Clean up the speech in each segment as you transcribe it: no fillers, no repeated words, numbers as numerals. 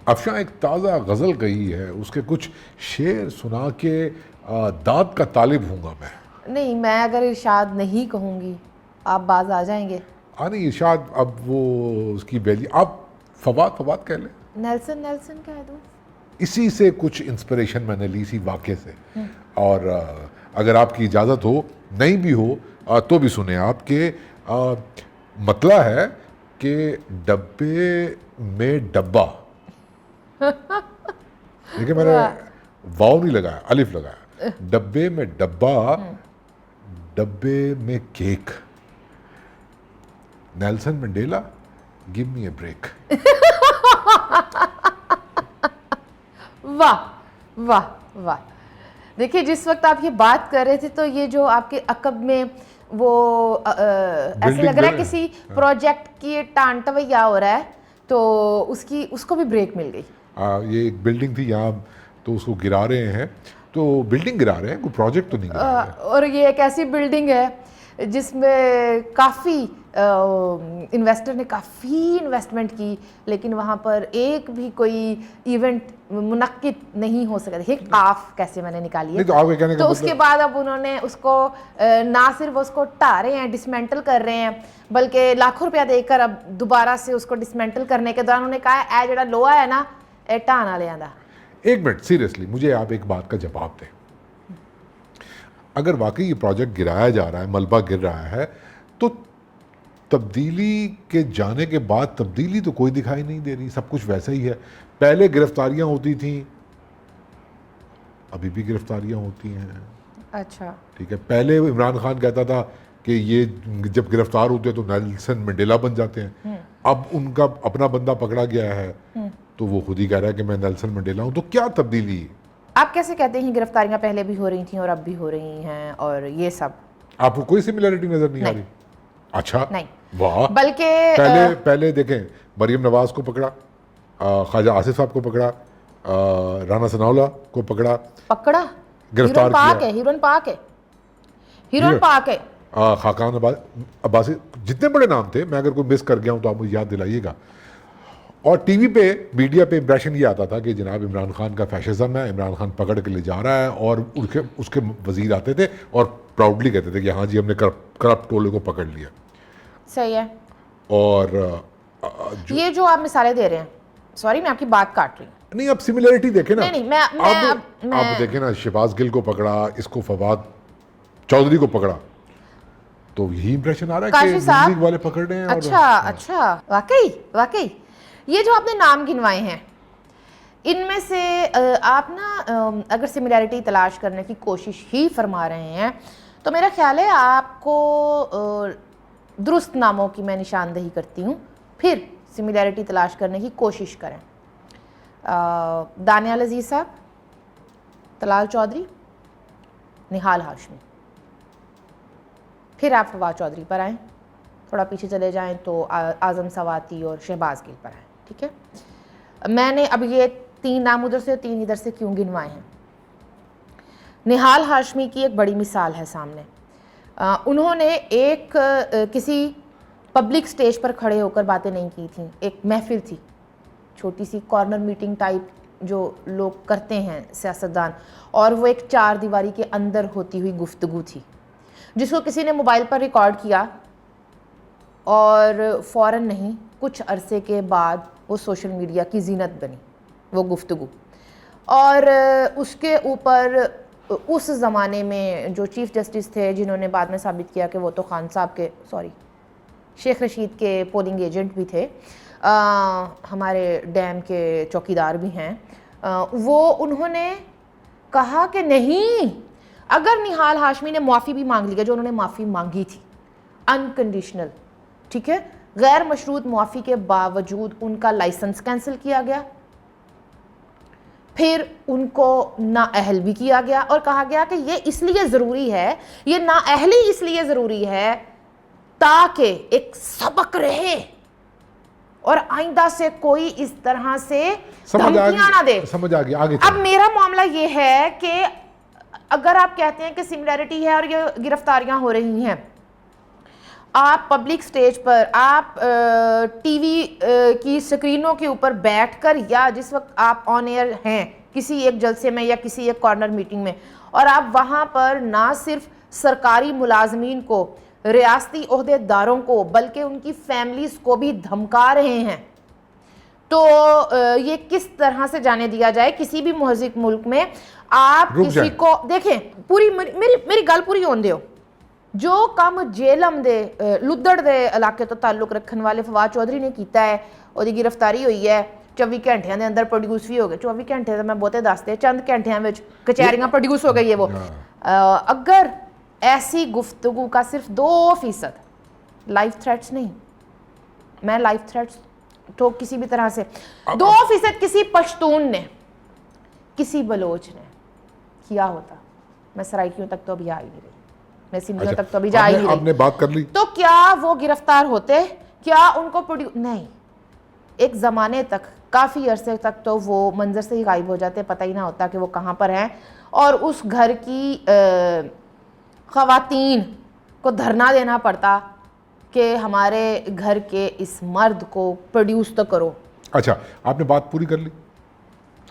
अफशां एक ताज़ा गज़ल गई है, उसके कुछ शेर सुना के दाद का तालिब हूँगा मैं। नहीं, मैं अगर इरशाद नहीं कहूँगी आप बाज आ जाएंगे। नहीं इरशाद, अब वो उसकी बैली आप फवाद फवाद कह लें। नेल्सन नेल्सन कह दूँ? इसी से कुछ इंस्पिरेशन मैंने ली इसी वाक़े से। और अगर आपकी इजाज़त हो, नहीं भी हो तो भी सुने आपके मतला है कि डब्बे में डब्बा देखिए मैंने वाव नहीं लगाया, अलिफ लगाया। डब्बे में डब्बा, डब्बे में cake, Nelson Mandela give me a break. वाह वाह वाह। देखिए, जिस वक्त आप ये बात कर रहे थे तो ये जो आपके अकब में वो ऐसे लग रहा है किसी प्रोजेक्ट की टांटवैया हो रहा है, तो उसको भी ब्रेक मिल गई। ये एक बिल्डिंग थी यहाँ, तो उसको गिरा रहे हैं, तो बिल्डिंग गिरा रहे हैं, कोई प्रोजेक्ट तो नहीं गिरा रहे हैं। और ये एक ऐसी बिल्डिंग है जिसमें काफ़ी इन्वेस्टर ने काफ़ी इन्वेस्टमेंट की, लेकिन वहाँ पर एक भी कोई इवेंट मुनक्किद नहीं हो सका। देखिए काफ कैसे मैंने निकाली है। नहीं, तो आपके कहने का उसके बाद अब उन्होंने उसको ना सिर्फ उसको ढा रहे हैं, डिसमेंटल कर रहे हैं, बल्कि लाखों रुपया देकर अब दोबारा से उसको डिसमेंटल करने के दौरान उन्होंने कहा है जड़ा लोहा है ना ए ढाना ले आंदा। एक मिनट, सीरियसली मुझे आप एक बात का जवाब दें। अगर वाकई ये प्रोजेक्ट गिराया जा रहा है, मलबा गिर रहा है, तो तब्दीली के जाने के बाद तब्दीली तो कोई दिखाई नहीं दे रही, सब कुछ वैसा ही है। पहले गिरफ्तारियां होती थी, अभी भी गिरफ्तारियां होती हैं। अच्छा, ठीक है। पहले इमरान खान कहता था कि ये जब गिरफ्तार होते हैं तो नेल्सन मंडेला बन जाते हैं। अब उनका अपना बंदा पकड़ा गया है, तो वो खुद ही कह रहा है कि मैं नेल्सन मंडेला हूं। तो क्या तब्दीली? आप कैसे कहते हैं गिरफ्तारियां पहले भी हो रही थी और अब भी हो रही हैं और ये सब? आपको कोई सिमिलरिटी नजर नहीं आ रही? अच्छा, नहीं, वाह। बल्कि पहले देखें, मरियम नवाज को पकड़ा, ख्वाजा आसिफ साहब को पकड़ा, राना सनाउल्लाह को पकड़ा, गिरफ्तार किया। हीरोइन पाक है, खाकान अब्बासी, जितने बड़े नाम थे। मैं अगर कोई मिस कर गया हूं तो आप मुझे याद दिलाइएगा। और टीवी पे, मीडिया पे इंप्रेशन ये आता था कि जनाब इमरान खान का फैशिज्म है, इमरान खान पकड़ के ले जा रहा है, और उसके वजीर आते थे और प्राउडली कहते थे कि हाँ जी हमने करप्ट टोले को पकड़ लिया। सही है। और ये जो आप मिसालें दे रहे हैं, सॉरी मैं आपकी बात काट रही हूँ। नहीं, अब सिमिलरिटी देखे ना। नहीं, आप देखे ना, शहबाज गिल को पकड़ा, इसको फवाद चौधरी को पकड़ा, तो यही इंप्रेशन आ रहा है कि मुस्लिम लीग वाले पकड़ रहे हैं। अच्छा, वाकई ये जो आपने नाम गिनवाए हैं, इनमें से आप ना अगर सिमिलैरिटी तलाश करने की कोशिश ही फरमा रहे हैं, तो मेरा ख्याल है आपको दुरुस्त नामों की मैं निशानदेही करती हूँ, फिर सिमिलैरिटी तलाश करने की कोशिश करें। दानियाल अजीज़ साहब, तलाल चौधरी, निहाल हाशमी। फिर आप फवाद चौधरी पर आएँ, थोड़ा पीछे चले जाएं तो आज़म सवाती और शहबाज गिल पर आएँ। ठीक है, मैंने अब ये 3 नाम उधर से 3 इधर से क्यों गिनवाए हैं? निहाल हाशमी की एक बड़ी मिसाल है सामने। उन्होंने एक किसी पब्लिक स्टेज पर खड़े होकर बातें नहीं की थी, एक महफिल थी, छोटी सी कॉर्नर मीटिंग टाइप जो लोग करते हैं सियासतदान, और वो एक 4 दीवारी के अंदर होती हुई गुफ्तगू थी, जिसको किसी ने मोबाइल पर रिकॉर्ड किया और फ़ौरन नहीं, कुछ अरसे के बाद वो सोशल मीडिया की जीनत बनी वो गुफ्तगू। और उसके ऊपर उस ज़माने में जो चीफ़ जस्टिस थे, जिन्होंने बाद में साबित किया कि वो तो खान साहब के, सॉरी शेख रशीद के पोलिंग एजेंट भी थे, हमारे डैम के चौकीदार भी हैं, वो उन्होंने कहा कि नहीं, अगर निहाल हाशमी ने माफ़ी भी मांग ली, जो उन्होंने माफ़ी मांगी थी अनकंडीशनल, ठीक है, गैर मशरूत मुआफ़ी के बावजूद उनका लाइसेंस कैंसिल किया गया, फिर उनको नाअहल भी किया गया और कहा गया कि ये इसलिए ज़रूरी है, ये नाअहली इसलिए ज़रूरी है ताकि एक सबक रहे और आइंदा से कोई इस तरह से धमकियां ना दे। समझ आ गया, आगे अब मेरा मामला ये है कि अगर आप कहते हैं कि सिमिलैरिटी है और ये गिरफ्तारियां हो रही हैं, आप पब्लिक स्टेज पर, आप टीवी की स्क्रीनों के ऊपर बैठकर, या जिस वक्त आप ऑन एयर हैं किसी एक जलसे में या किसी एक कॉर्नर मीटिंग में, और आप वहाँ पर ना सिर्फ सरकारी मुलाजमीन को, रियासती ओहदेदारों को, बल्कि उनकी फैमिलीज़ को भी धमका रहे हैं, तो ये किस तरह से जाने दिया जाए किसी भी महज़िक मुल्क में। आप किसी को देखें, पूरी मेरी गल पूरी होने दो। जो काम जेलम दे लुद्धड़ दे इलाके तो ताल्लुक रखने वाले फवाद चौधरी ने किया है, उसकी गिरफ्तारी हुई है, 24 घंटिया के अंदर प्रोड्यूस भी हो गए। 24 घंटे तो मैं बहुते दसते, चंद घंटिया में कचहरियां प्रोड्यूस हो गई है वो। अगर ऐसी गुफ्तगू का सिर्फ 2% लाइफ थ्रेट्स नहीं, मैं लाइफ थ्रेट्स तो किसी भी तरह से 2% किसी पश्तून ने, किसी बलोच ने किया होता, मैं सराइकियों तक तो अभी आ ही नहीं रही, मैं सिंधियों तक तो अभी जा ही नहीं रही। आपने बात कर ली, तो क्या वो गिरफ्तार होते? क्या उनको नहीं, एक ज़माने तक, काफ़ी अरसे तक तो वो मंजर से ही गायब हो जाते, पता ही ना होता कि वो कहाँ पर हैं। और उस घर की ख़वातीन को धरना देना पड़ता कि हमारे घर के इस मर्द को प्रोड्यूस तो करो। अच्छा, आपने बात पूरी कर ली?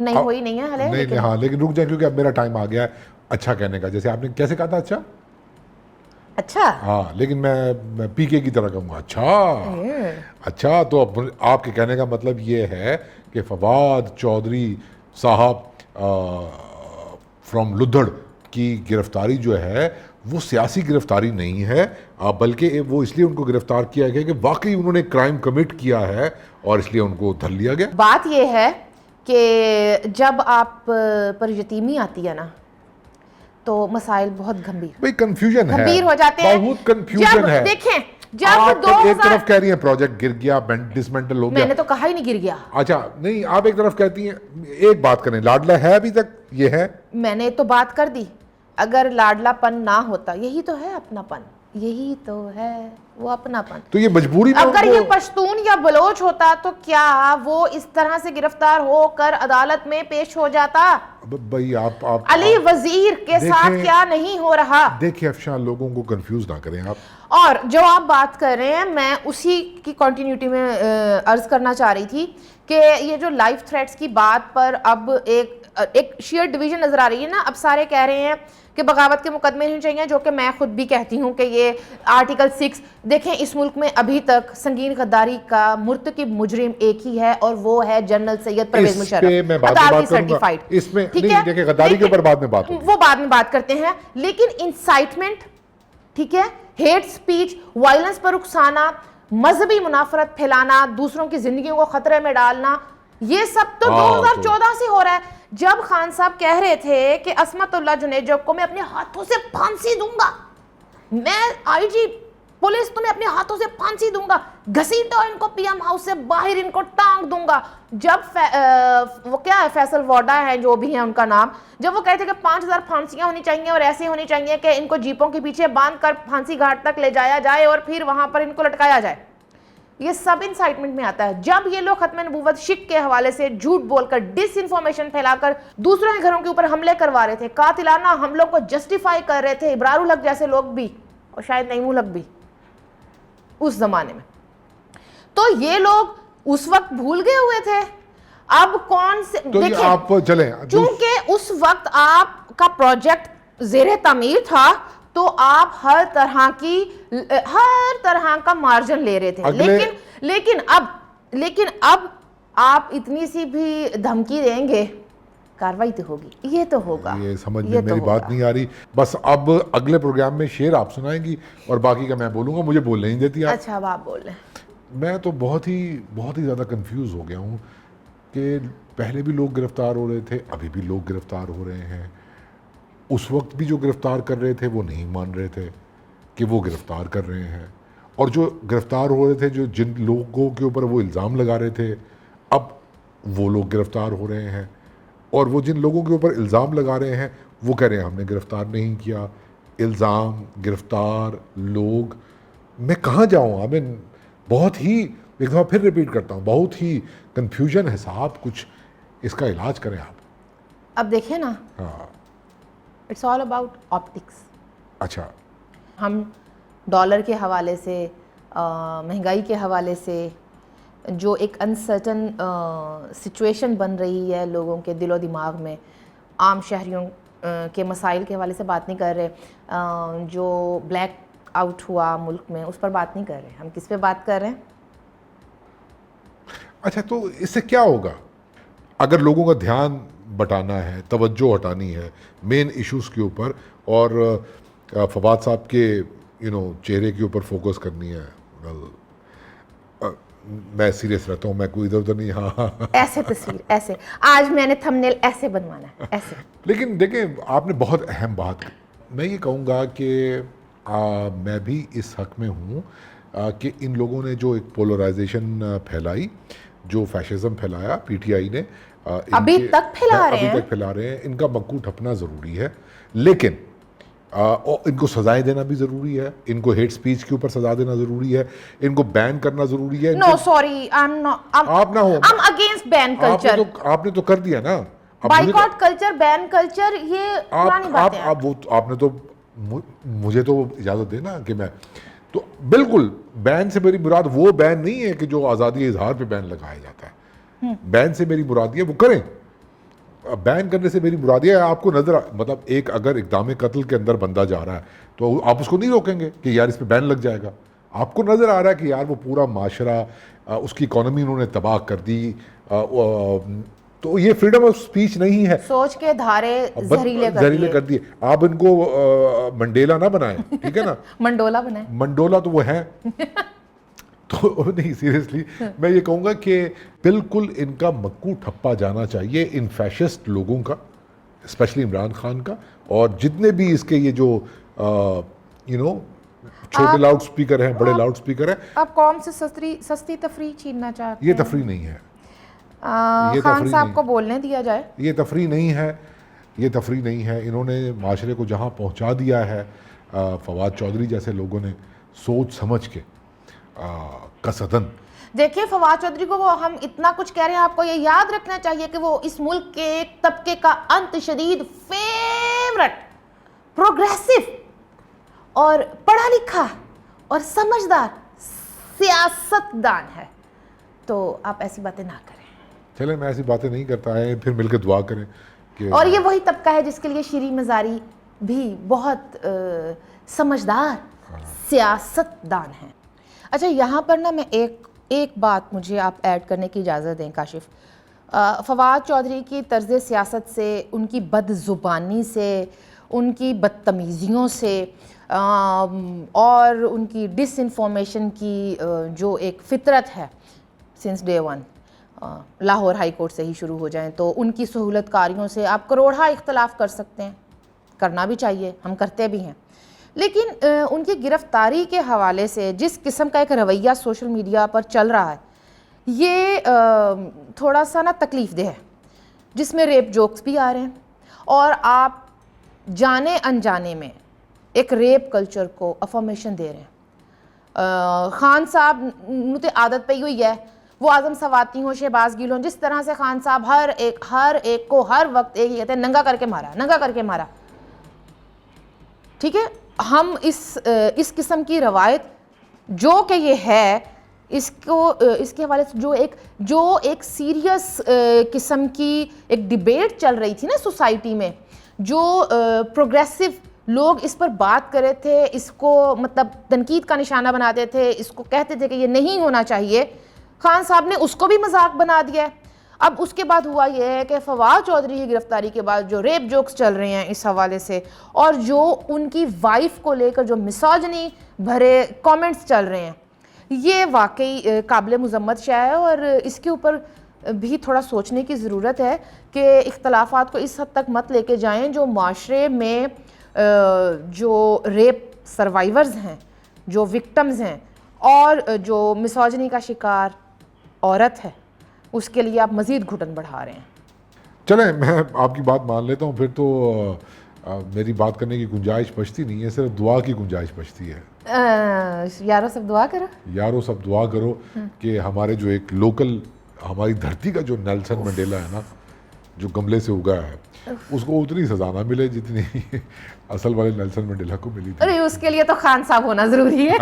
नहीं हुई नहीं है हले, नहीं, हाँ, लेकिन रुक जाए क्योंकि अब मेरा टाइम आ गया है अच्छा कहने का। जैसे आपने कैसे कहा था अच्छा, हाँ, लेकिन मैं पीके की तरह कहूँगा अच्छा। तो अब आपके कहने का मतलब ये है कि फवाद चौधरी साहब फ्रॉम लुद्धड़ की गिरफ्तारी जो है वो सियासी गिरफ्तारी नहीं है, बल्कि वो इसलिए उनको गिरफ्तार किया गया कि वाकई उन्होंने क्राइम कमिट किया है और इसलिए उनको धर लिया गया। बात ये है कि जब आप पर यतीमी आती है ना, तो मसाइल बहुत गंभीर गंभीर हो जाते हैं, बहुत कंफ्यूजन है। देखें, जब आप एक तरफ कह रही हैं प्रोजेक्ट गिर गया, डिसमेंटल हो गया, मैंने तो कहा ही नहीं गिर गया। अच्छा, नहीं, आप एक तरफ कहती हैं, एक बात करें, लाडला है अभी तक, ये है, मैंने तो बात कर दी। अगर लाडलापन ना होता, यही तो है अपनापन, यही तो है वो अपनापन। तो ये मजबूरी में अगर ये पश्तून या बलोच होता तो क्या वो इस तरह से गिरफ्तार होकर अदालत में पेश हो जाता? भाई आप अली वजीर के साथ क्या नहीं हो रहा? देखिए अफशान, लोगों को कंफ्यूज ना करें आप। और जो आप बात कर रहे हैं, मैं उसी की कंटिन्यूटी में अर्ज करना चाह रही थी कि ये जो लाइफ थ्रेट्स की बात पर अब एक शेयर डिवीजन नजर आ रही है ना। अब सारे कह रहे हैं कि बगावत के मुकदमे नहीं चाहिए, जो कि मैं खुद भी कहती हूँ कि ये आर्टिकल 6, देखें इस मुल्क में अभी तक संगीन गद्दारी का मुर्तकिब मुजरिम एक ही है और वो है जनरल सैयद परवेज मुशर्रफ, अदालती सर्टिफाइड। इसमें नहीं, देखिए गद्दारी के ऊपर बाद में बात होगी, वो बाद में बात करते हैं। लेकिन इंसाइटमेंट, ठीक है, हेट स्पीच, वायलेंस पर उकसाना, मजहबी मुनाफरत फैलाना, दूसरों की जिंदगियों को खतरे में डालना, ये सब तो 2014 से हो रहा है। जब खान साहब कह रहे थे कि असमतुल्लाह जुनेजब को मैं अपने हाथों से फांसी दूंगा, मैं आईजी पुलिस तुम्हें अपने हाथों से फांसी दूंगा, घसीटो इनको पीएम हाउस से बाहर, इनको टांग दूंगा। जब वो क्या है, फैसल वोडा है जो भी है उनका नाम, जब वो कहते कि 5000 फांसियां होनी चाहिए और ऐसी होनी चाहिए कि इनको जीपों के पीछे बांध कर फांसी घाट तक ले जाया जाए और फिर वहां पर इनको लटकाया जाए, ये सब इंसाइटमेंट में आता है। जब ये लोग खत्म नबूवत शिक के हवाले से झूठ बोलकर, डिसइंफॉर्मेशन फैलाकर दूसरों के घरों के ऊपर हमले करवा रहे थे, कातिलाना हमलों को जस्टिफाई कर रहे थे, इब्रार उल हक जैसे लोग भी और शायद नईम उल हक भी उस जमाने में, तो ये लोग उस वक्त भूल गए हुए थे। अब कौन से तो देखिए, आप चलें, चूंकि उस वक्त आपका प्रोजेक्ट जेरे तामीर था, तो आप हर तरह का मार्जिन ले रहे थे। लेकिन अब आप इतनी सी भी धमकी देंगे, कार्रवाई तो होगी, ये तो होगा। ये समझ में मेरी बात नहीं आ रही। बस अब अगले प्रोग्राम में शेर आप सुनाएंगी और बाकी का मैं बोलूंगा, मुझे बोलने नहीं देती आप। अच्छा, अब आप बोल रहे हैं। मैं तो बहुत ही ज़्यादा कंफ्यूज हो गया हूँ कि पहले भी लोग गिरफ्तार हो रहे थे, अभी भी लोग गिरफ्तार हो रहे हैं। उस वक्त भी जो गिरफ्तार कर रहे थे वो नहीं मान रहे थे कि वो गिरफ्तार कर रहे हैं, और जो गिरफ्तार हो रहे थे, जो जिन लोगों के ऊपर वो इल्ज़ाम लगा रहे थे, अब वो लोग गिरफ्तार हो रहे हैं, और वो जिन लोगों के ऊपर इल्ज़ाम लगा रहे हैं वो कह रहे हैं हमने गिरफ्तार नहीं किया। इल्ज़ाम, गिरफ्तार, लोग, मैं कहाँ जाऊँ? हमें बहुत ही, एक दफ़ा फिर रिपीट करता हूँ, बहुत ही कन्फ्यूजन है साहब, कुछ इसका इलाज करें आप। अब देखिए ना, हाँ, इट्स ऑल अबाउट ऑप्टिक्स। अच्छा, हम डॉलर के हवाले से, महंगाई के हवाले से, जो एक अनसर्टन सिचुएशन बन रही है लोगों के दिलो दिमाग में, आम शहरियों के मसाइल के हवाले से बात नहीं कर रहे, जो ब्लैक आउट हुआ मुल्क में उस पर बात नहीं कर रहे, हम किस पे बात कर रहे हैं? अच्छा, तो इससे क्या होगा? अगर लोगों का ध्यान बटाना है, तवज्जो हटानी है मेन इश्यूज़ के ऊपर, और फवाद साहब के चेहरे के ऊपर फोकस करनी है, मैं सीरियस रहता हूँ, मैं कोई इधर उधर नहीं। हाँ, ऐसे तस्वीर, ऐसे आज मैंने थंबनेल ऐसे बनवाना है, ऐसे। लेकिन देखें, आपने बहुत अहम बात की। मैं ये कहूँगा कि मैं भी इस हक में हूँ कि इन लोगों ने जो एक पोलराइजेशन फैलाई, जो फैशिज्म फैलाया पीटीआई ने, अभी तक फैला रहे हैं, इनका मक्कू ठपना ज़रूरी है, लेकिन और इनको सजाएं देना भी ज़रूरी है, इनको हेट स्पीच के ऊपर सजा देना ज़रूरी है, इनको बैन करना ज़रूरी है। No sorry, I am not, आप ना हो, I am against ban culture. आपने तो कर दिया ना, बाइकॉट कल्चर, बैन कल्चर, ये पुरानी बातें हैं। वो आपने तो मुझे तो इजाज़त देना कि मैं तो बिल्कुल, बैन से मेरी मुराद वो बैन नहीं है कि जो आज़ादी इजहार पे बैन लगाया जाता है। बैन से मेरी मुराद ये वो करें, बैन करने से मेरी मुराद ये है, आपको नजर मतलब एक अगर इक़दाम कत्ल के अंदर बंदा जा रहा है तो आप उसको नहीं रोकेंगे कि यार इस पे बैन लग जाएगा। आपको नज़र आ रहा है कि यार वो पूरा माशरा, उसकी इकॉनमी उन्होंने तबाह कर दी, तो ये फ्रीडम ऑफ स्पीच नहीं है। सोच के धारे जहरीले कर दिए। आप इनको मंडेला ना बनाएं, ठीक है ना? मंडोला बनाए, मंडोला तो वो है। तो नहीं, सीरियसली मैं ये कहूँगा कि बिल्कुल इनका मक्कू ठप्पा जाना चाहिए, इन फैशिस्ट लोगों का, स्पेशली इमरान खान का, और जितने भी इसके ये जो छोटे लाउड स्पीकर हैं, बड़े लाउड स्पीकर हैं। आप कौन से सस्ती तफरी छीनना चाहते हैं? ये तफरी नहीं है, खान साहब को बोलने दिया जाए। ये तफरी नहीं है, ये तफरी नहीं है। इन्होंने माशरे को जहाँ पहुँचा दिया है, फवाद चौधरी जैसे लोगों ने सोच समझ के कसदन। देखिए, फवाद चौधरी को वो हम इतना कुछ कह रहे हैं, आपको ये याद रखना चाहिए कि वो इस मुल्क के एक तबके का अंत शदीद फेवरेट, प्रोग्रेसिव और पढ़ा लिखा और समझदार सियासतदान है। तो आप ऐसी बातें ना करें। चले, मैं ऐसी बातें नहीं करता है, फिर मिलकर दुआ करें कि। और ये वही तबका है जिसके लिए शीरी मज़ारी भी बहुत समझदार सियासतदान है। अच्छा, यहाँ पर ना मैं एक बात मुझे आप ऐड करने की इजाज़त दें काशिफ। फवाद चौधरी की तर्ज़ सियासत से, उनकी बदज़ुबानी से, उनकी बदतमीज़ियों से और उनकी डिसइंफॉर्मेशन की जो एक फ़ितरत है since day one, Lahore high court से ही शुरू हो जाएं तो उनकी सहूलतकारियों से आप करोड़ा इख्तलाफ कर सकते हैं, करना भी चाहिए, हम करते भी हैं, लेकिन उनकी गिरफ्तारी के हवाले से जिस किस्म का एक रवैया सोशल मीडिया पर चल रहा है, ये थोड़ा सा ना तकलीफ़देह है, जिसमें रेप जोक्स भी आ रहे हैं और आप जाने अनजाने में एक रेप कल्चर को अफर्मेशन दे रहे हैं। खान साहब नुते आदत पे ही हुई है, वो आज़म सवाती हो, शहबाज गिल हो, जिस तरह से खान साहब हर एक को हर वक्त एक ही कहते हैं, नंगा करके मारा, नंगा करके मारा। ठीक है, हम इस किस्म की रवायत जो कि ये है, इसके हवाले से जो एक सीरियस किस्म की एक डिबेट चल रही थी ना सोसाइटी में, जो प्रोग्रेसिव लोग इस पर बात कर रहे थे, इसको मतलब तनकीद का निशाना बनाते थे, इसको कहते थे कि ये नहीं होना चाहिए, खान साहब ने उसको भी मजाक बना दिया है। अब उसके बाद हुआ यह है कि फवाद चौधरी की गिरफ्तारी के बाद जो रेप जोक्स चल रहे हैं इस हवाले से, और जो उनकी वाइफ को लेकर जो मिसोजनी भरे कमेंट्स चल रहे हैं, ये वाकई काबिल मुज़म्मत शाय है और इसके ऊपर भी थोड़ा सोचने की ज़रूरत है कि इख्तलाफात को इस हद तक मत लेके जाएं जो माशरे में जो रेप सर्वाइवर्स हैं, जो विक्टम्स हैं और जो मिसोजनी का शिकार औरत है, उसके लिए आप मज़ीद घुटन बढ़ा रहे हैं। चलें, मैं आपकी बात मान लेता हूँ, फिर तो मेरी बात करने की गुंजाइश बचती नहीं है, सिर्फ दुआ की गुंजाइश बचती है। यारो सब दुआ करो, यारो सब दुआ करो कि हमारे जो एक लोकल, हमारी धरती का जो नेल्सन मंडेला है ना, जो गमले से उगा है उसको उतनी सजा ना मिले जितनी असल वाले नेल्सन मंडेला को मिली थी। अरे उसके लिए तो खान साहब होना ज़रूरी है।